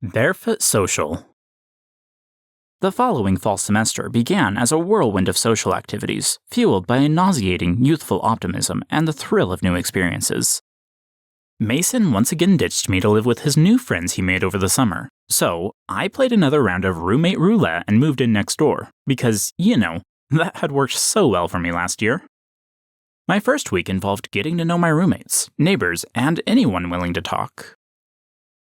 Barefoot Social. The following fall semester began as a whirlwind of social activities, fueled by a nauseating, youthful optimism and the thrill of new experiences. Mason once again ditched me to live with his new friends he made over the summer, so I played another round of roommate roulette and moved in next door, because, that had worked so well for me last year. My first week involved getting to know my roommates, neighbors, and anyone willing to talk.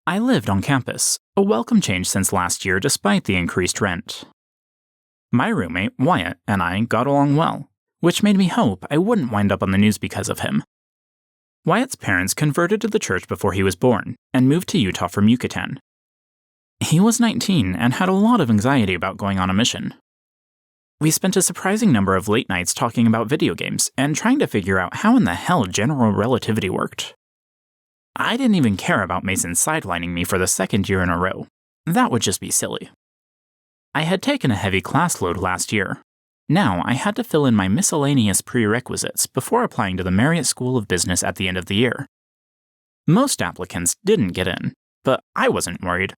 I lived on campus, a welcome change since last year despite the increased rent. My roommate, Wyatt, and I got along well, which made me hope I wouldn't wind up on the news because of him. Wyatt's parents converted to the church before he was born and moved to Utah from Yucatan. He was 19 and had a lot of anxiety about going on a mission. We spent a surprising number of late nights talking about video games and trying to figure out how in the hell general relativity worked. I didn't even care about Mason sidelining me for the second year in a row. That would just be silly. I had taken a heavy class load last year. Now I had to fill in my miscellaneous prerequisites before applying to the Marriott School of Business at the end of the year. Most applicants didn't get in, but I wasn't worried.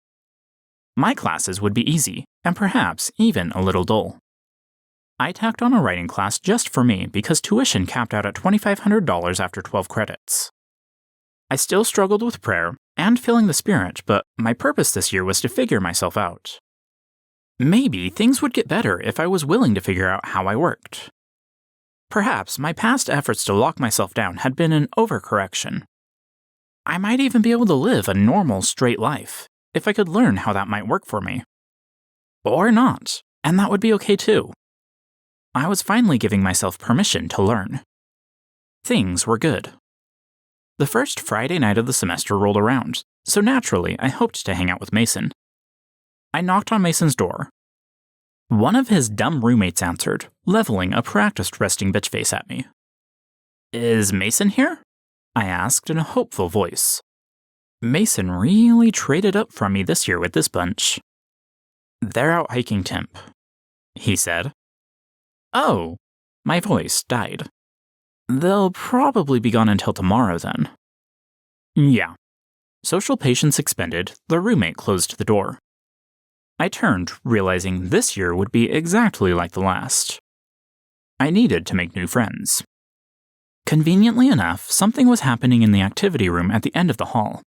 My classes would be easy, and perhaps even a little dull. I tacked on a writing class just for me because tuition capped out at $2,500 after 12 credits. I still struggled with prayer and feeling the spirit, but my purpose this year was to figure myself out. Maybe things would get better if I was willing to figure out how I worked. Perhaps my past efforts to lock myself down had been an overcorrection. I might even be able to live a normal, straight life if I could learn how that might work for me. Or not, and that would be okay too. I was finally giving myself permission to learn. Things were good. The first Friday night of the semester rolled around, so naturally I hoped to hang out with Mason. I knocked on Mason's door. One of his dumb roommates answered, leveling a practiced resting bitch face at me. "Is Mason here?" I asked in a hopeful voice. Mason really traded up from me this year with this bunch. "They're out hiking Temp," he said. "Oh," my voice died. "They'll probably be gone until tomorrow then." Yeah. Social patience expended, the roommate closed the door. I turned, realizing this year would be exactly like the last. I needed to make new friends. Conveniently enough, something was happening in the activity room at the end of the hall.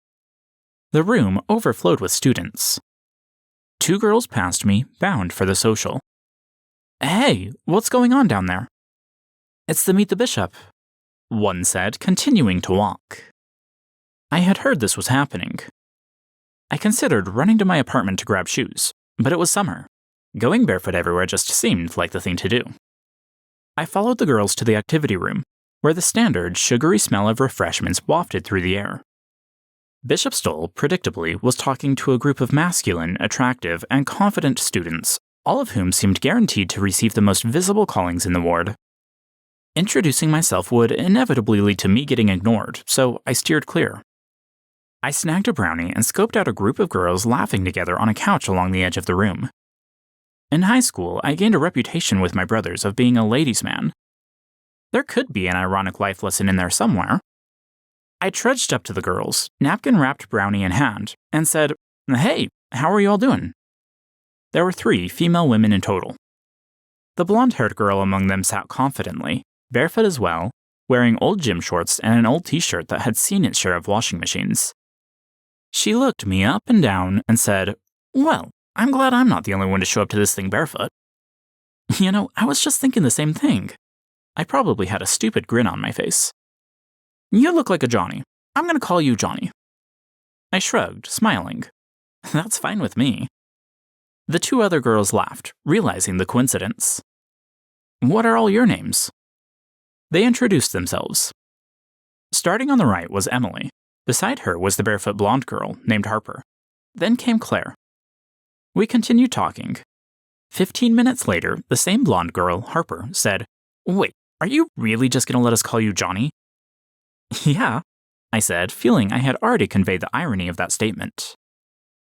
The room overflowed with students. Two girls passed me, bound for the social. "Hey, what's going on down there?" "It's the Meet the Bishop," one said, continuing to walk. I had heard this was happening. I considered running to my apartment to grab shoes, but it was summer. Going barefoot everywhere just seemed like the thing to do. I followed the girls to the activity room, where the standard sugary smell of refreshments wafted through the air. Bishop Stoll, predictably, was talking to a group of masculine, attractive, and confident students, all of whom seemed guaranteed to receive the most visible callings in the ward. Introducing myself would inevitably lead to me getting ignored, so I steered clear. I snagged a brownie and scoped out a group of girls laughing together on a couch along the edge of the room. In high school, I gained a reputation with my brothers of being a ladies' man. There could be an ironic life lesson in there somewhere. I trudged up to the girls, napkin-wrapped brownie in hand, and said, "Hey, how are you all doing?" There were 3 female women in total. The blonde-haired girl among them sat confidently, barefoot as well, wearing old gym shorts and an old t-shirt that had seen its share of washing machines. She looked me up and down and said, "Well, I'm glad I'm not the only one to show up to this thing barefoot." I was just thinking the same thing. I probably had a stupid grin on my face. "You look like a Johnny. I'm going to call you Johnny." I shrugged, smiling. That's fine with me. The 2 other girls laughed, realizing the coincidence. "What are all your names?" They introduced themselves. Starting on the right was Emily. Beside her was the barefoot blonde girl named Harper. Then came Claire. We continued talking. 15 minutes later, the same blonde girl, Harper, said, "Wait, are you really just going to let us call you Johnny?" "Yeah," I said, feeling I had already conveyed the irony of that statement.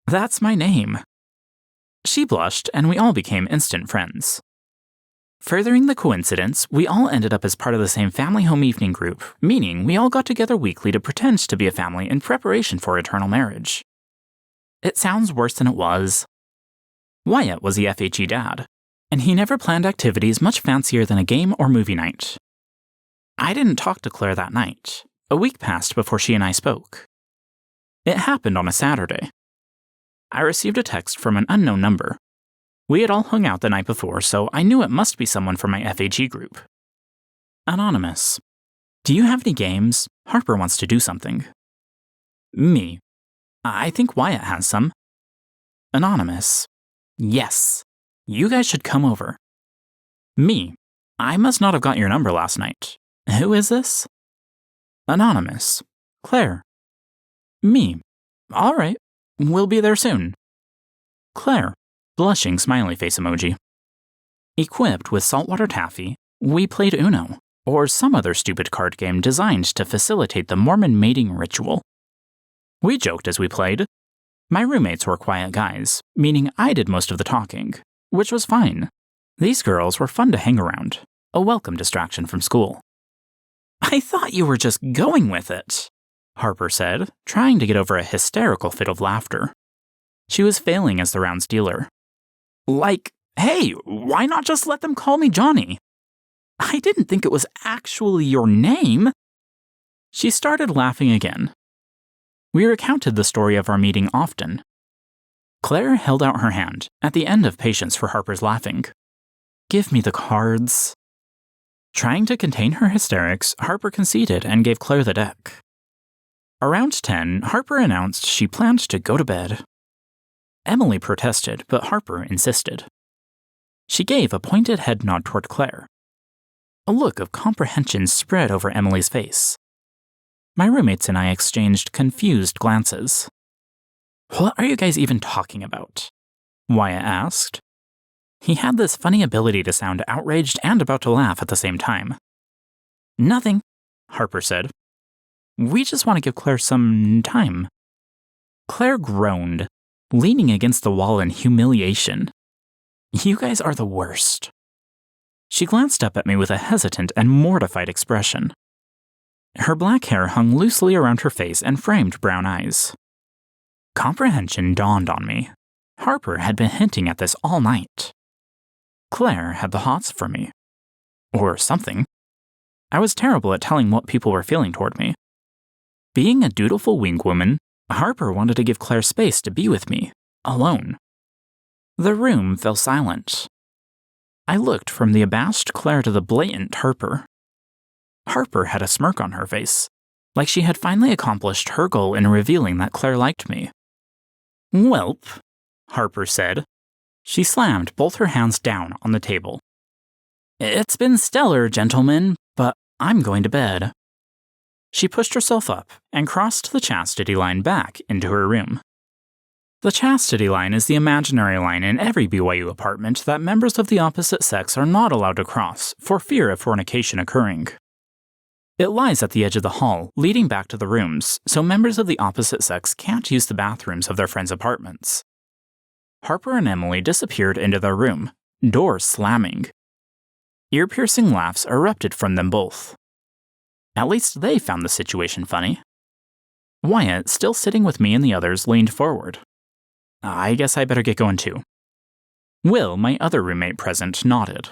"That's my name." She blushed, and we all became instant friends. Furthering the coincidence, we all ended up as part of the same family home evening group, meaning we all got together weekly to pretend to be a family in preparation for eternal marriage. It sounds worse than it was. Wyatt was the FHE dad, and he never planned activities much fancier than a game or movie night. I didn't talk to Claire that night. A week passed before she and I spoke. It happened on a Saturday. I received a text from an unknown number. We had all hung out the night before, so I knew it must be someone from my FHE group. Anonymous. Do you have any games? Harper wants to do something. Me. I think Wyatt has some. Anonymous. Yes. You guys should come over. Me. I must not have got your number last night. Who is this? Anonymous. Claire. Me. All right. We'll be there soon. Claire. Blushing smiley face emoji. Equipped with saltwater taffy, we played Uno, or some other stupid card game designed to facilitate the Mormon mating ritual. We joked as we played. My roommates were quiet guys, meaning I did most of the talking, which was fine. These girls were fun to hang around, a welcome distraction from school. I thought you were just going with it, Harper said, trying to get over a hysterical fit of laughter. She was failing as the round's dealer. Like, hey, why not just let them call me Johnny? I didn't think it was actually your name. She started laughing again. We recounted the story of our meeting often. Claire held out her hand, at the end of patience for Harper's laughing. Give me the cards. Trying to contain her hysterics, Harper conceded and gave Claire the deck. Around 10, Harper announced she planned to go to bed. Emily protested, but Harper insisted. She gave a pointed head nod toward Claire. A look of comprehension spread over Emily's face. My roommates and I exchanged confused glances. What are you guys even talking about? Wyatt asked. He had this funny ability to sound outraged and about to laugh at the same time. Nothing, Harper said. We just want to give Claire some time. Claire groaned, leaning against the wall in humiliation. You guys are the worst. She glanced up at me with a hesitant and mortified expression. Her black hair hung loosely around her face and framed brown eyes. Comprehension dawned on me. Harper had been hinting at this all night. Claire had the hots for me. Or something. I was terrible at telling what people were feeling toward me. Being a dutiful wingwoman, Harper wanted to give Claire space to be with me, alone. The room fell silent. I looked from the abashed Claire to the blatant Harper. Harper had a smirk on her face, like she had finally accomplished her goal in revealing that Claire liked me. Welp, Harper said. She slammed both her hands down on the table. It's been stellar, gentlemen, but I'm going to bed. She pushed herself up and crossed the chastity line back into her room. The chastity line is the imaginary line in every BYU apartment that members of the opposite sex are not allowed to cross for fear of fornication occurring. It lies at the edge of the hall, leading back to the rooms, so members of the opposite sex can't use the bathrooms of their friends' apartments. Harper and Emily disappeared into their room, doors slamming. Ear-piercing laughs erupted from them both. At least they found the situation funny. Wyatt, still sitting with me and the others, leaned forward. I guess I better get going too. Will, my other roommate present, nodded.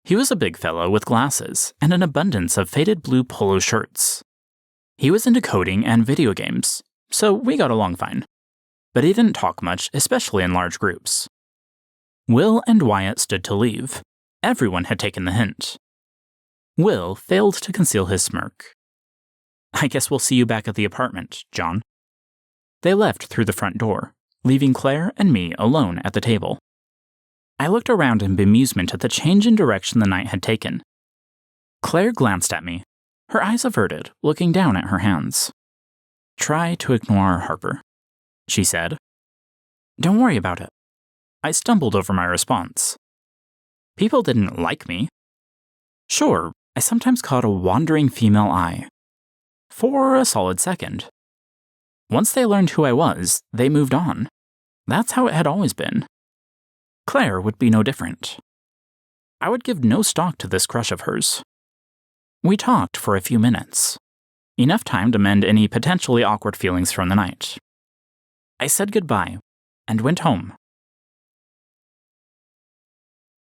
He was a big fellow with glasses and an abundance of faded blue polo shirts. He was into coding and video games, so we got along fine. But he didn't talk much, especially in large groups. Will and Wyatt stood to leave. Everyone had taken the hint. Will failed to conceal his smirk. I guess we'll see you back at the apartment, John. They left through the front door, leaving Claire and me alone at the table. I looked around in bemusement at the change in direction the night had taken. Claire glanced at me, her eyes averted, looking down at her hands. Try to ignore Harper, she said. Don't worry about it. I stumbled over my response. People didn't like me. Sure, I sometimes caught a wandering female eye. For a solid second. Once they learned who I was, they moved on. That's how it had always been. Claire would be no different. I would give no stock to this crush of hers. We talked for a few minutes. Enough time to mend any potentially awkward feelings from the night. I said goodbye and went home.